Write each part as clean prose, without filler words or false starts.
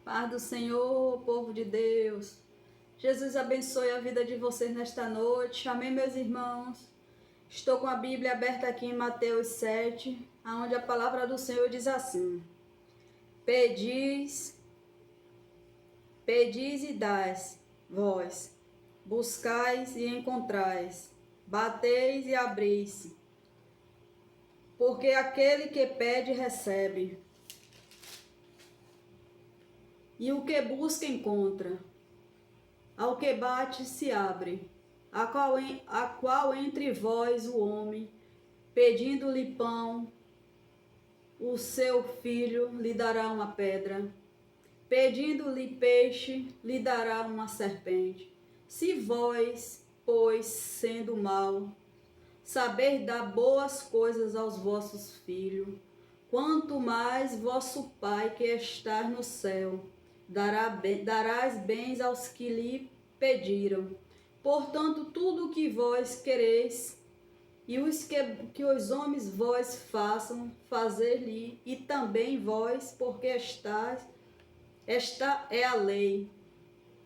Paz do Senhor, povo de Deus. Jesus abençoe a vida de vocês nesta noite. Amém, meus irmãos. Estou com a Bíblia aberta aqui em Mateus 7, onde a palavra do Senhor diz assim: Pedis e dais vós, buscais e encontrais, bateis e abris, porque aquele que pede recebe, e o que busca encontra, ao que bate se abre. A qual entre vós o homem, pedindo-lhe pão, o seu filho lhe dará uma pedra, pedindo-lhe peixe, lhe dará uma serpente. Se vós, pois, sendo mau, saber dar boas coisas aos vossos filhos, quanto mais vosso Pai que está no céu darás bens aos que lhe pediram. Portanto, tudo o que vós quereis, e os que os homens vós façam, fazer-lhe, e também vós, porque esta é a lei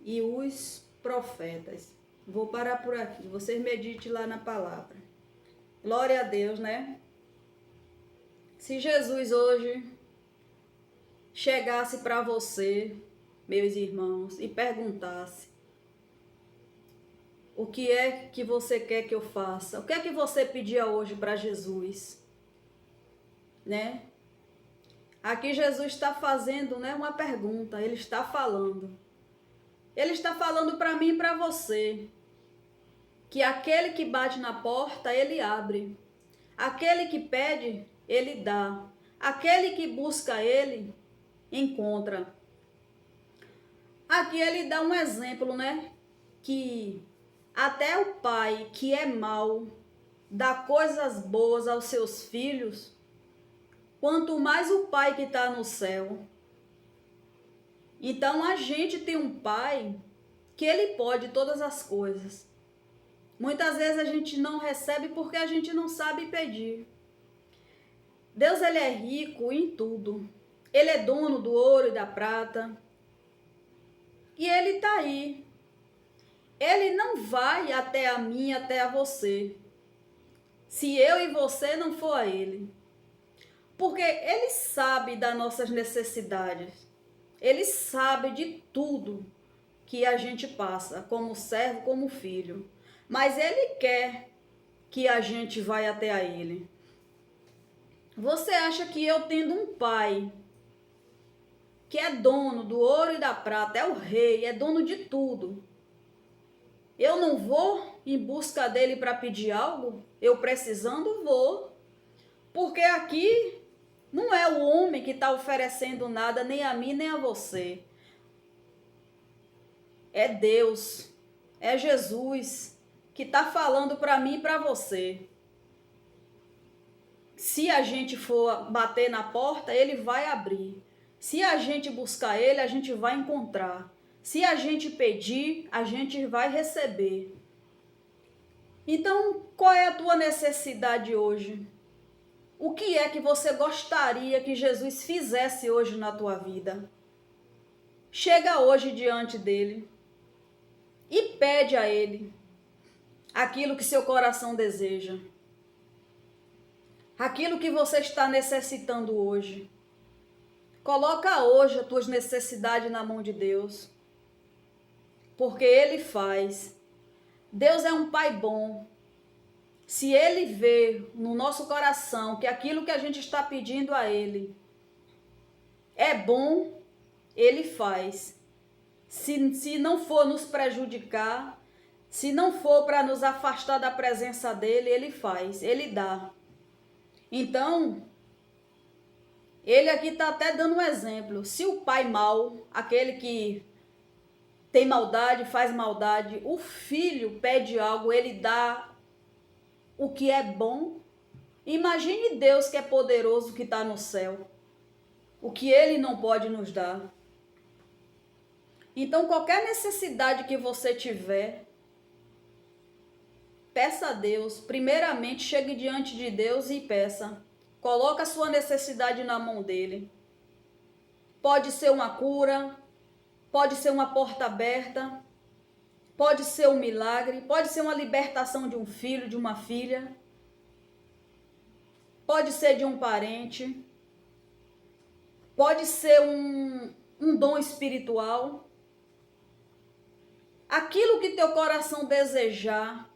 e os profetas. Vou parar por aqui, vocês meditem lá na palavra. Glória a Deus, né? Se Jesus hoje chegasse para você, meus irmãos, e perguntasse: o que é que você quer que eu faça? O que é que você pedia hoje para Jesus? Né? Aqui Jesus está fazendo, né, uma pergunta, ele está falando. Ele está falando para mim e para você, que aquele que bate na porta, ele abre. Aquele que pede, ele dá. Aquele que busca ele, encontra. Aqui ele dá um exemplo, né? Que até o pai que é mau dá coisas boas aos seus filhos, quanto mais o pai que está no céu. Então a gente tem um pai que ele pode todas as coisas. Muitas vezes a gente não recebe porque a gente não sabe pedir. Deus, ele é rico em tudo. Ele é dono do ouro e da prata. E ele está aí. Ele não vai até a mim, até a você, se eu e você não for a ele. Porque ele sabe das nossas necessidades. Ele sabe de tudo que a gente passa, como servo, como filho. Mas ele quer que a gente vá até a ele. Você acha que eu tendo um pai que é dono do ouro e da prata, é o rei, é dono de tudo, eu não vou em busca dele para pedir algo? Eu precisando, vou. Porque aqui não é o homem que está oferecendo nada, nem a mim, nem a você. É Deus, é Jesus que está falando para mim e para você. Se a gente for bater na porta, ele vai abrir. Se a gente buscar ele, a gente vai encontrar. Se a gente pedir, a gente vai receber. Então, qual é a tua necessidade hoje? O que é que você gostaria que Jesus fizesse hoje na tua vida? Chega hoje diante dele e pede a ele aquilo que seu coração deseja. Aquilo que você está necessitando hoje. Coloca hoje as tuas necessidades na mão de Deus. Porque ele faz. Deus é um pai bom. Se ele vê no nosso coração que aquilo que a gente está pedindo a ele é bom, ele faz. Se não for nos prejudicar, se não for para nos afastar da presença dele, ele faz, ele dá. Então, ele aqui está até dando um exemplo. Se o pai mau, aquele que tem maldade, faz maldade, o filho pede algo, ele dá o que é bom. Imagine Deus que é poderoso, que está no céu. O que ele não pode nos dar. Então, qualquer necessidade que você tiver, peça a Deus. Primeiramente, chegue diante de Deus e peça. Coloque a sua necessidade na mão dele. Pode ser uma cura, pode ser uma porta aberta, pode ser um milagre, pode ser uma libertação de um filho, de uma filha, pode ser de um parente, pode ser um dom espiritual. Aquilo que teu coração desejar,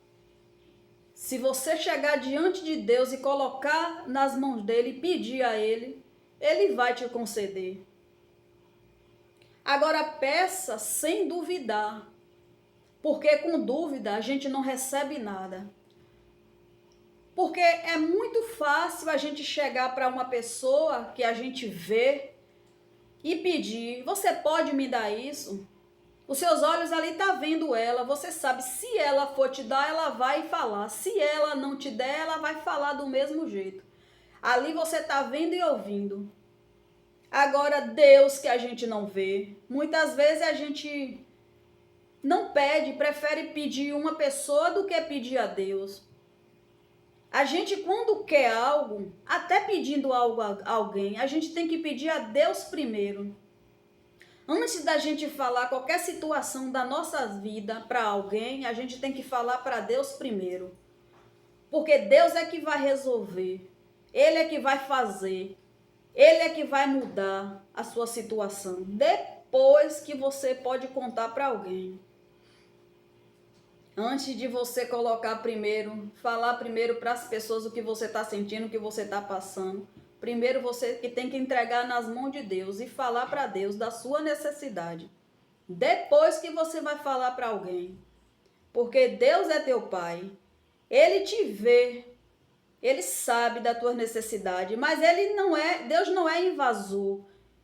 se você chegar diante de Deus e colocar nas mãos dele e pedir a ele, ele vai te conceder. Agora peça sem duvidar, porque com dúvida a gente não recebe nada. Porque é muito fácil a gente chegar para uma pessoa que a gente vê e pedir: você pode me dar isso? Os seus olhos ali tá vendo ela, você sabe, se ela for te dar, ela vai falar. Se ela não te der, ela vai falar do mesmo jeito. Ali você tá vendo e ouvindo. Agora, Deus que a gente não vê, muitas vezes a gente não pede, prefere pedir uma pessoa do que pedir a Deus. A gente, quando quer algo, até pedindo algo a alguém, a gente tem que pedir a Deus primeiro. Antes da gente falar qualquer situação da nossa vida para alguém, a gente tem que falar para Deus primeiro. Porque Deus é que vai resolver. Ele é que vai fazer. Ele é que vai mudar a sua situação. Depois que você pode contar para alguém. Antes de você colocar primeiro, falar primeiro para as pessoas o que você está sentindo, o que você está passando. Primeiro você que tem que entregar nas mãos de Deus e falar para Deus da sua necessidade. Depois que você vai falar para alguém. Porque Deus é teu Pai. Ele te vê. Ele sabe da tua necessidade. Mas Deus não é invasor.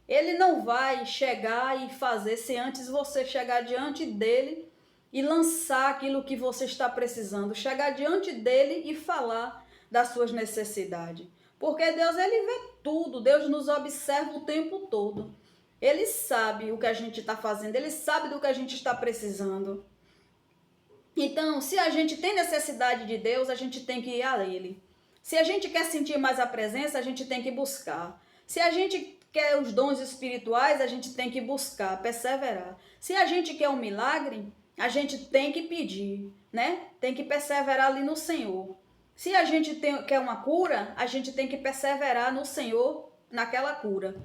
Ele não vai chegar e fazer se antes você chegar diante dele e lançar aquilo que você está precisando. Chegar diante dele e falar das suas necessidades. Porque Deus, ele vê tudo, Deus nos observa o tempo todo. Ele sabe o que a gente está fazendo, ele sabe do que a gente está precisando. Então, se a gente tem necessidade de Deus, a gente tem que ir a ele. Se a gente quer sentir mais a presença, a gente tem que buscar. Se a gente quer os dons espirituais, a gente tem que buscar, perseverar. Se a gente quer um milagre, a gente tem que pedir, né? Tem que perseverar ali no Senhor. Se a gente quer uma cura, a gente tem que perseverar no Senhor, naquela cura.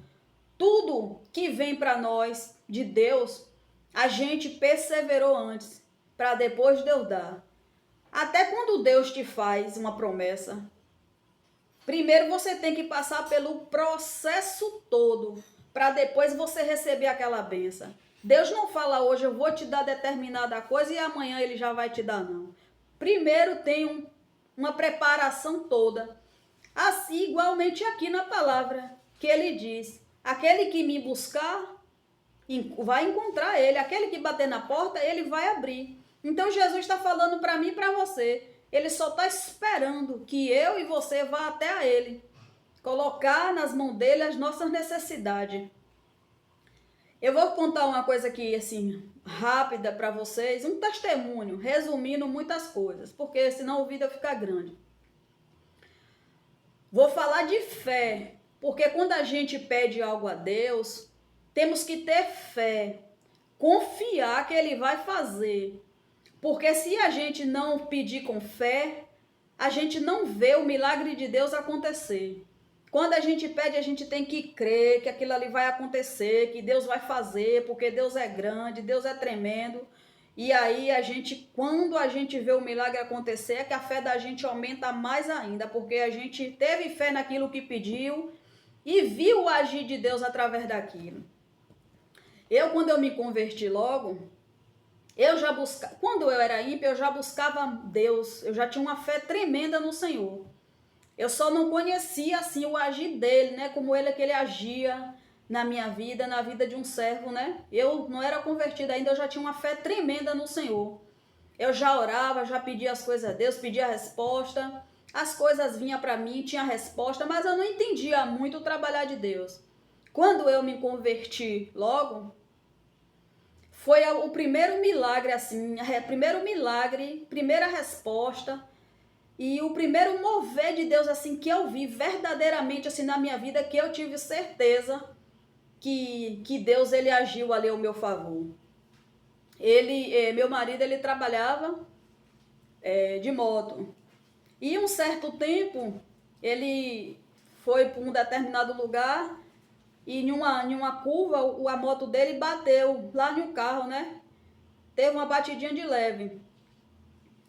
Tudo que vem para nós de Deus, a gente perseverou antes, para depois Deus dar. Até quando Deus te faz uma promessa, primeiro você tem que passar pelo processo todo, para depois você receber aquela bênção. Deus não fala hoje, eu vou te dar determinada coisa e amanhã ele já vai te dar, não. Primeiro tem uma preparação toda. Assim, igualmente aqui na palavra, que ele diz: aquele que me buscar, vai encontrar ele. Aquele que bater na porta, ele vai abrir. Então, Jesus está falando para mim e para você. Ele só está esperando que eu e você vá até a ele. Colocar nas mãos dele as nossas necessidades. Eu vou contar uma coisa aqui, assim, rápida para vocês, um testemunho, resumindo muitas coisas, porque senão o vídeo fica grande. Vou falar de fé, porque quando a gente pede algo a Deus, temos que ter fé, confiar que ele vai fazer. Porque se a gente não pedir com fé, a gente não vê o milagre de Deus acontecer. Quando a gente pede, a gente tem que crer que aquilo ali vai acontecer, que Deus vai fazer, porque Deus é grande, Deus é tremendo. E aí quando a gente vê o milagre acontecer, é que a fé da gente aumenta mais ainda, porque a gente teve fé naquilo que pediu e viu o agir de Deus através daquilo. Quando eu me converti logo, quando eu era ímpia, eu já buscava Deus, eu já tinha uma fé tremenda no Senhor. Eu só não conhecia, assim, o agir dele, né? Como que ele agia na minha vida, na vida de um servo, né? Eu não era convertida ainda, eu já tinha uma fé tremenda no Senhor. Eu já orava, já pedia as coisas a Deus, pedia a resposta. As coisas vinham para mim, tinha resposta, mas eu não entendia muito o trabalhar de Deus. Quando eu me converti logo, foi o primeiro milagre, assim, primeira resposta. E o primeiro mover de Deus, assim, que eu vi verdadeiramente, assim, na minha vida, que eu tive certeza, que Deus ele agiu ali ao meu favor. Meu marido, ele trabalhava de moto. E um certo tempo, ele foi para um determinado lugar e em uma curva, a moto dele bateu lá no carro, né? Teve uma batidinha de leve.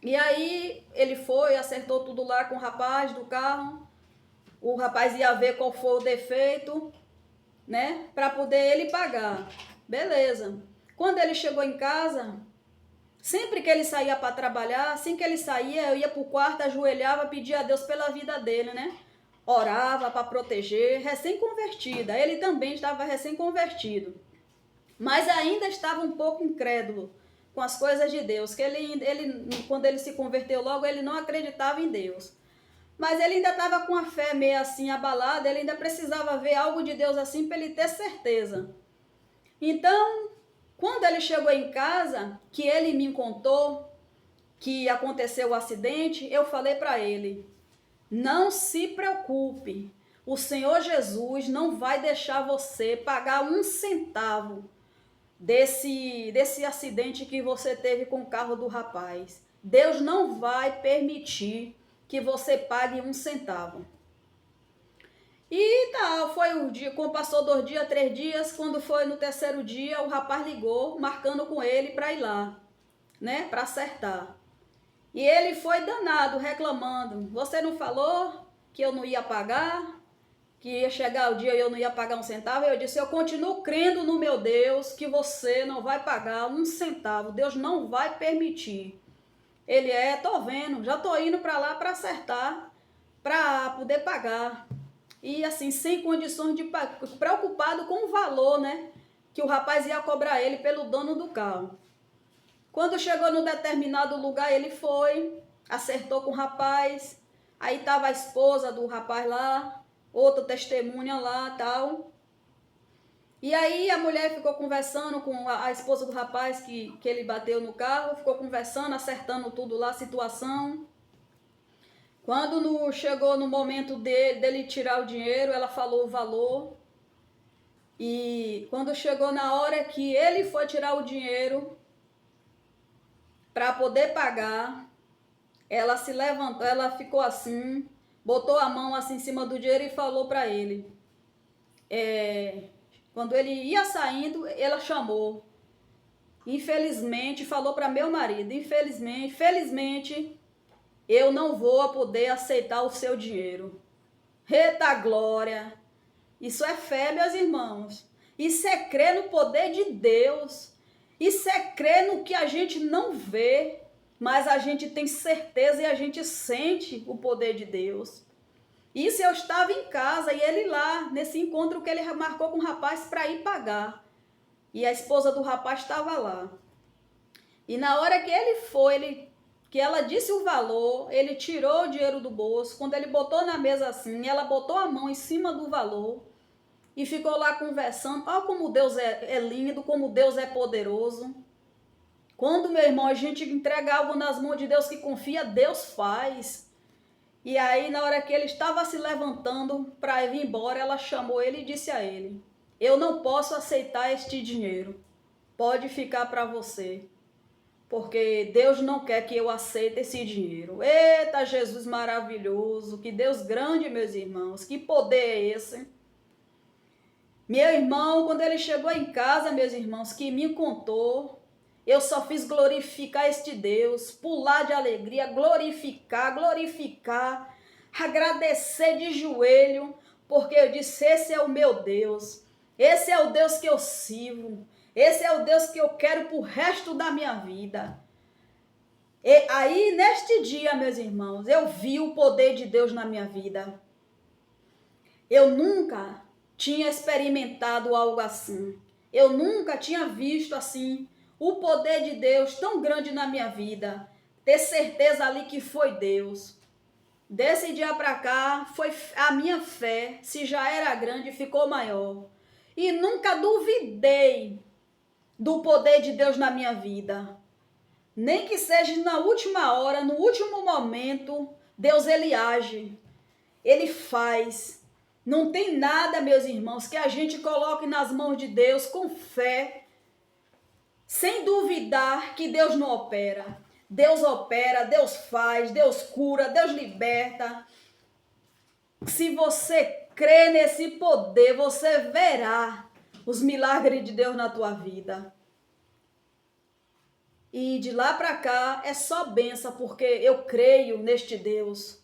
E aí ele foi, acertou tudo lá com o rapaz do carro. O rapaz ia ver qual foi o defeito, né? Para poder ele pagar. Beleza. Quando ele chegou em casa, sempre que ele saía para trabalhar, assim que ele saía, eu ia pro quarto, ajoelhava, pedia a Deus pela vida dele, né? Orava para proteger, recém-convertida. Ele também estava recém-convertido, mas ainda estava um pouco incrédulo com as coisas de Deus, que quando ele se converteu logo, ele não acreditava em Deus. Mas ele ainda estava com a fé meio assim abalada, ele ainda precisava ver algo de Deus assim para ele ter certeza. Então, quando ele chegou em casa, que ele me contou que aconteceu o acidente, eu falei para ele: não se preocupe, o Senhor Jesus não vai deixar você pagar um centavo desse acidente que você teve com o carro do rapaz. Deus não vai permitir que você pague um centavo. E tá, foi o dia, quando passou 2 dias, 3 dias, quando foi no terceiro dia, o rapaz ligou, marcando com ele para ir lá, né, para acertar. E ele foi danado, reclamando: você não falou que eu não ia pagar, que ia chegar o dia e eu não ia pagar um centavo? Eu disse: eu continuo crendo no meu Deus, que você não vai pagar um centavo, Deus não vai permitir. Ele: tô vendo, já tô indo para lá para acertar, para poder pagar. E assim, sem condições de pagar, preocupado com o valor, né, que o rapaz ia cobrar ele pelo dono do carro. Quando chegou no determinado lugar, ele foi, acertou com o rapaz, aí estava a esposa do rapaz lá, outra testemunha lá, tal. E aí a mulher ficou conversando com a esposa do rapaz que ele bateu no carro, ficou conversando, acertando tudo lá, a situação. Quando chegou no momento dele tirar o dinheiro, ela falou o valor. E quando chegou na hora que ele foi tirar o dinheiro para poder pagar, ela se levantou, ela ficou assim, botou a mão assim em cima do dinheiro e falou para ele. Quando ele ia saindo, ela chamou. Infelizmente, falou para meu marido: infelizmente, eu não vou poder aceitar o seu dinheiro. Eita glória! Isso é fé, meus irmãos. Isso é crer no poder de Deus. Isso é crer no que a gente não vê, mas a gente tem certeza e a gente sente o poder de Deus. Isso, eu estava em casa e ele lá, nesse encontro que ele marcou com o rapaz para ir pagar. E a esposa do rapaz estava lá. E na hora que ele foi, que ela disse o valor, ele tirou o dinheiro do bolso. Quando ele botou na mesa assim, ela botou a mão em cima do valor e ficou lá conversando. Olha como Deus é lindo, como Deus é poderoso. Quando, meu irmão, a gente entrega algo nas mãos de Deus que confia, Deus faz. E aí, na hora que ele estava se levantando para vir embora, ela chamou ele e disse a ele: eu não posso aceitar este dinheiro. Pode ficar para você. Porque Deus não quer que eu aceite esse dinheiro. Eita, Jesus maravilhoso, que Deus grande, meus irmãos, que poder é esse? Meu irmão, quando ele chegou em casa, meus irmãos, que me contou, eu só fiz glorificar este Deus, pular de alegria, glorificar, agradecer de joelho, porque eu disse: esse é o meu Deus, esse é o Deus que eu sirvo, esse é o Deus que eu quero pro resto da minha vida. E aí, neste dia, meus irmãos, eu vi o poder de Deus na minha vida. Eu nunca tinha experimentado algo assim. Eu nunca tinha visto assim o poder de Deus tão grande na minha vida. Ter certeza ali que foi Deus. Desse dia para cá, foi a minha fé, se já era grande, ficou maior. E nunca duvidei do poder de Deus na minha vida. Nem que seja na última hora, no último momento, Deus ele age, ele faz. Não tem nada, meus irmãos, que a gente coloque nas mãos de Deus com fé, sem duvidar que Deus não opera. Deus opera, Deus faz, Deus cura, Deus liberta. Se você crê nesse poder, você verá os milagres de Deus na tua vida. E de lá para cá é só benção, porque eu creio neste Deus.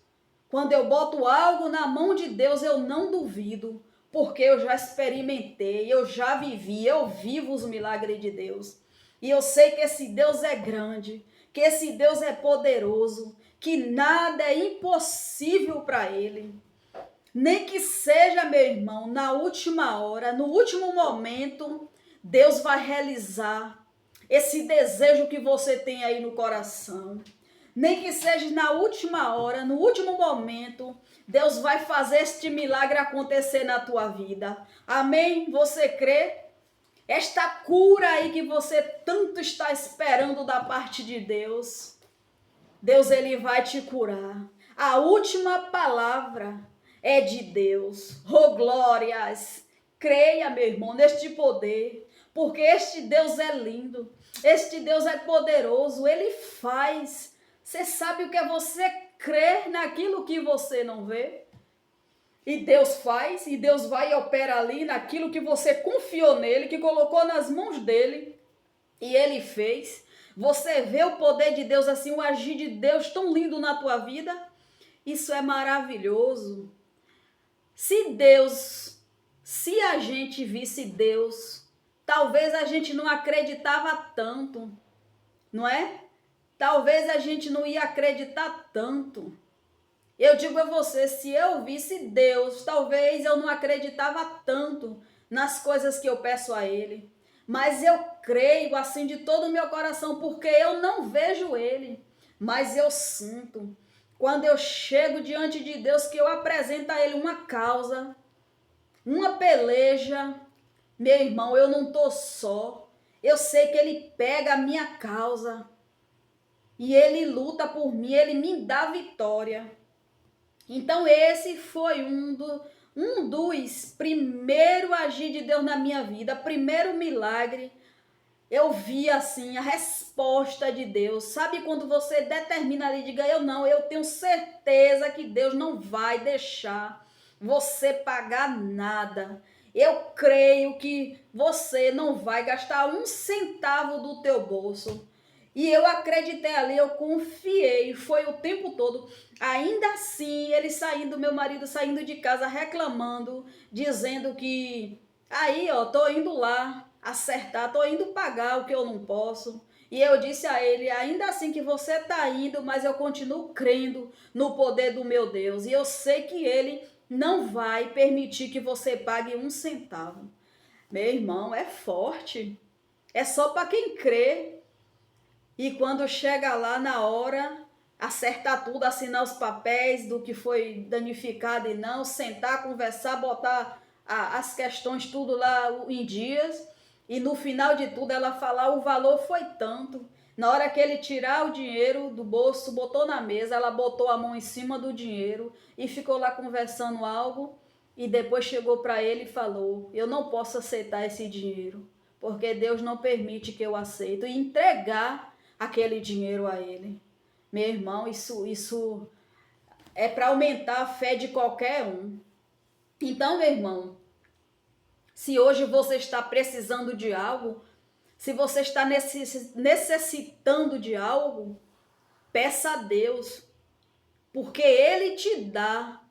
Quando eu boto algo na mão de Deus, eu não duvido, porque eu já experimentei, eu já vivi, eu vivo os milagres de Deus. E eu sei que esse Deus é grande, que esse Deus é poderoso, que nada é impossível para Ele. Nem que seja, meu irmão, na última hora, no último momento, Deus vai realizar esse desejo que você tem aí no coração. Nem que seja na última hora, no último momento, Deus vai fazer este milagre acontecer na tua vida. Amém? Você crê? Esta cura aí que você tanto está esperando da parte de Deus, Deus ele vai te curar. A última palavra é de Deus. Oh, glórias! Creia, meu irmão, neste poder, porque este Deus é lindo, este Deus é poderoso, ele faz. Você sabe o que é você crer naquilo que você não vê? E Deus faz, e Deus vai e opera ali naquilo que você confiou nele, que colocou nas mãos dele, e ele fez. Você vê o poder de Deus assim, o agir de Deus tão lindo na tua vida? Isso é maravilhoso. Se a gente visse Deus, talvez a gente não acreditava tanto, não é? Talvez a gente não ia acreditar tanto. Eu digo a você, se eu visse Deus, talvez eu não acreditava tanto nas coisas que eu peço a Ele. Mas eu creio assim de todo o meu coração, porque eu não vejo Ele, mas eu sinto. Quando eu chego diante de Deus, que eu apresento a Ele uma causa, uma peleja, meu irmão, eu não estou só. Eu sei que Ele pega a minha causa e Ele luta por mim, Ele me dá vitória. Então esse foi um dos primeiros agir de Deus na minha vida, primeiro milagre. Eu vi assim a resposta de Deus. Sabe quando você determina ali, diga eu tenho certeza que Deus não vai deixar você pagar nada. Eu creio que você não vai gastar um centavo do teu bolso. E eu acreditei ali, eu confiei, foi o tempo todo. Ainda assim, ele saindo, meu marido saindo de casa reclamando, dizendo que aí, ó, tô indo lá acertar, tô indo pagar o que eu não posso. E eu disse a ele, ainda assim que você tá indo, mas eu continuo crendo no poder do meu Deus. E eu sei que ele não vai permitir que você pague um centavo. Meu irmão, é forte. É só para quem crê. E quando chega lá na hora, acertar tudo, assinar os papéis do que foi danificado e não, sentar, conversar, botar as questões tudo lá em dias, e no final de tudo ela falar o valor foi tanto. Na hora que ele tirar o dinheiro do bolso, botou na mesa, ela botou a mão em cima do dinheiro e ficou lá conversando algo, e depois chegou para ele e falou, eu não posso aceitar esse dinheiro, porque Deus não permite que eu aceite, e entregar aquele dinheiro a ele. Meu irmão, isso é para aumentar a fé de qualquer um. Então, meu irmão, se hoje você está precisando de algo, se você está necessitando de algo, peça a Deus, porque Ele te dá.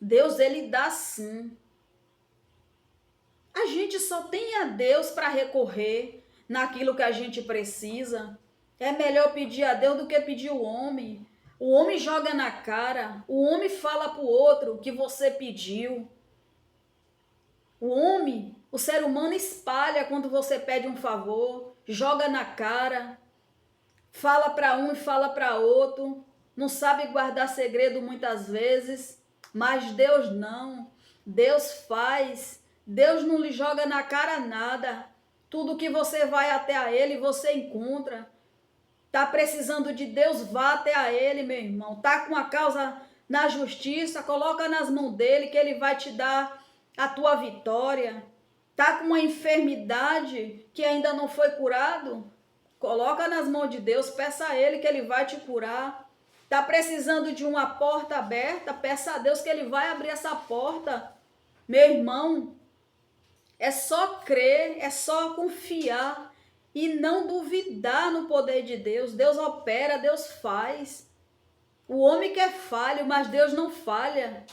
Deus, Ele dá sim. A gente só tem a Deus para recorrer naquilo que a gente precisa. É melhor pedir a Deus do que pedir o homem. O homem joga na cara, o homem fala para o outro que você pediu. O homem, o ser humano espalha quando você pede um favor, joga na cara, fala para um e fala para outro, não sabe guardar segredo muitas vezes, mas Deus não. Deus faz, Deus não lhe joga na cara nada. Tudo que você vai até a Ele, você encontra. Tá precisando de Deus, vá até a Ele, meu irmão. Tá com a causa na justiça, coloca nas mãos dele que ele vai te dar a tua vitória. Tá com uma enfermidade que ainda não foi curado? Coloca nas mãos de Deus, peça a ele que ele vai te curar. Tá precisando de uma porta aberta? Peça a Deus que ele vai abrir essa porta. Meu irmão, é só crer, é só confiar e não duvidar no poder de Deus. Deus opera, Deus faz. O homem que é falho, mas Deus não falha.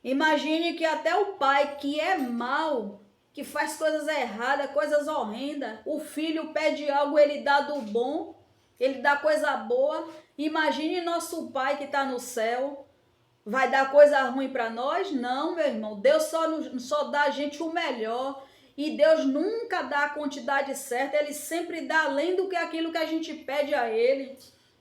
Imagine que até o pai que é mau, que faz coisas erradas, coisas horrendas, o filho pede algo, ele dá do bom, ele dá coisa boa. Imagine nosso pai que está no céu, vai dar coisa ruim para nós? Não, meu irmão, Deus só dá a gente o melhor. E Deus nunca dá a quantidade certa, Ele sempre dá além do que aquilo que a gente pede a Ele.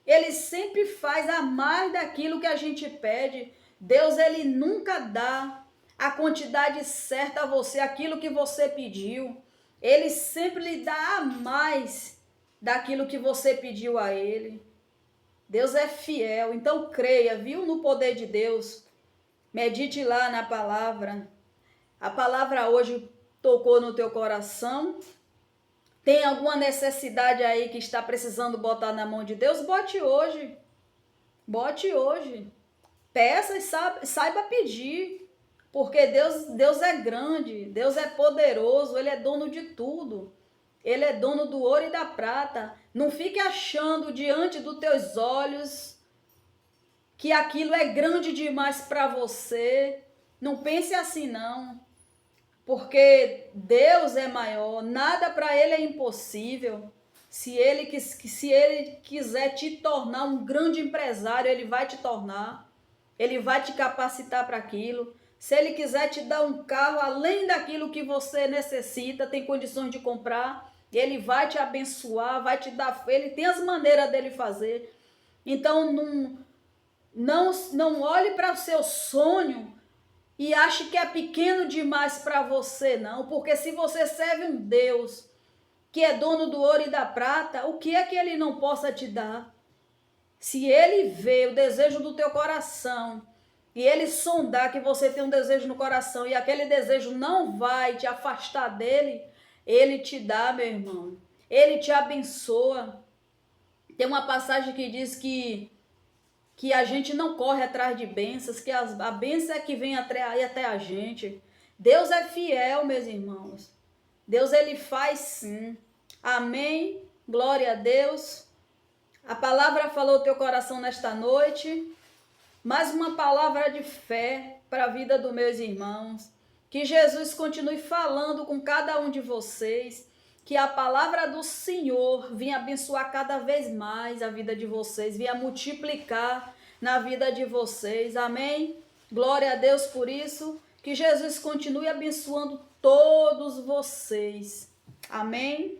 Ele sempre faz a mais daquilo que a gente pede. Deus, Ele nunca dá a quantidade certa a você, aquilo que você pediu. Ele sempre lhe dá a mais daquilo que você pediu a Ele. Deus é fiel, então creia, viu, no poder de Deus. Medite lá na palavra. A palavra hoje tocou no teu coração. Tem alguma necessidade aí que está precisando botar na mão de Deus? Bote hoje. Bote hoje. Peça e saiba pedir. Porque Deus é grande, Deus é poderoso, Ele é dono de tudo. Ele é dono do ouro e da prata. Não fique achando diante dos teus olhos que aquilo é grande demais para você. Não pense assim, não. Porque Deus é maior, nada para Ele é impossível. Se ele quiser te tornar um grande empresário, Ele vai te tornar. Ele vai te capacitar para aquilo. Se Ele quiser te dar um carro além daquilo que você necessita, tem condições de comprar, Ele vai te abençoar, vai te dar. Ele tem as maneiras dele fazer. Então não olhe para o seu sonho e ache que é pequeno demais para você, não. Porque se você serve um Deus que é dono do ouro e da prata, o que é que Ele não possa te dar? Se Ele vê o desejo do teu coração e Ele sondar que você tem um desejo no coração e aquele desejo não vai te afastar dele, Ele te dá, meu irmão. Ele te abençoa. Tem uma passagem que diz que a gente não corre atrás de bênçãos, que a bênção é que vem até a gente. Deus é fiel, meus irmãos. Deus, Ele faz sim. Amém. Glória a Deus. A palavra falou teu coração nesta noite. Mais uma palavra de fé para a vida dos meus irmãos. Que Jesus continue falando com cada um de vocês. Que a palavra do Senhor venha abençoar cada vez mais a vida de vocês. Venha multiplicar na vida de vocês. Amém? Glória a Deus por isso. Que Jesus continue abençoando todos vocês. Amém?